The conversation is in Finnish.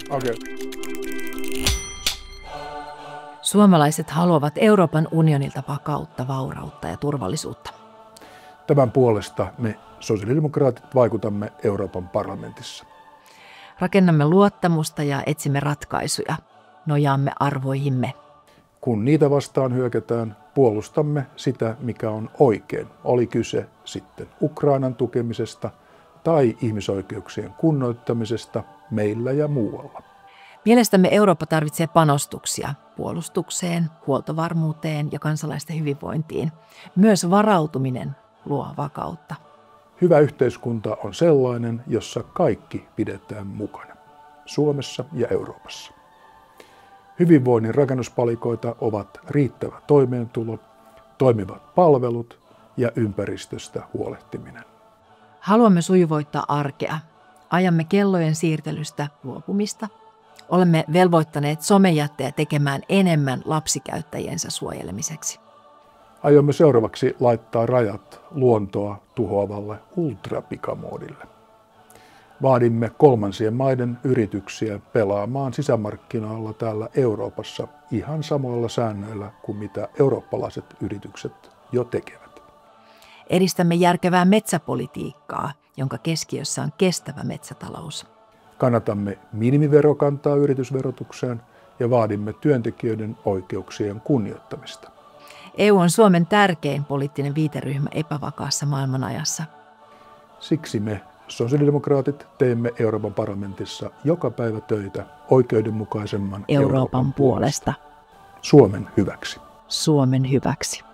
Okay. Suomalaiset haluavat Euroopan unionilta vakautta, vaurautta ja turvallisuutta. Tämän puolesta me sosiaalidemokraatit vaikutamme Euroopan parlamentissa. Rakennamme luottamusta ja etsimme ratkaisuja. Nojaamme arvoihimme. Kun niitä vastaan hyökätään, puolustamme sitä, mikä on oikein. Oli kyse sitten Ukrainan tukemisesta tai ihmisoikeuksien kunnioittamisesta meillä ja muualla. Mielestämme Eurooppa tarvitsee panostuksia puolustukseen, huoltovarmuuteen ja kansalaisten hyvinvointiin. Myös varautuminen luo vakautta. Hyvä yhteiskunta on sellainen, jossa kaikki pidetään mukana, Suomessa ja Euroopassa. Hyvinvoinnin rakennuspalikoita ovat riittävä toimeentulo, toimivat palvelut ja ympäristöstä huolehtiminen. Haluamme sujuvoittaa arkea. Ajamme kellojen siirtelystä luopumista. Olemme velvoittaneet somejättejä tekemään enemmän lapsikäyttäjiensä suojelemiseksi. Aiomme seuraavaksi laittaa rajat luontoa tuhoavalle ultrapikamoodille. Vaadimme kolmansien maiden yrityksiä pelaamaan sisämarkkinoilla täällä Euroopassa ihan samoilla säännöillä kuin mitä eurooppalaiset yritykset jo tekevät. Edistämme järkevää metsäpolitiikkaa, jonka keskiössä on kestävä metsätalous. Kannatamme minimiverokantaa yritysverotukseen ja vaadimme työntekijöiden oikeuksien kunnioittamista. EU on Suomen tärkein poliittinen viiteryhmä epävakaassa maailmanajassa. Siksi me sosiaalidemokraatit teemme Euroopan parlamentissa joka päivä töitä oikeudenmukaisemman Euroopan puolesta. Suomen hyväksi. Suomen hyväksi.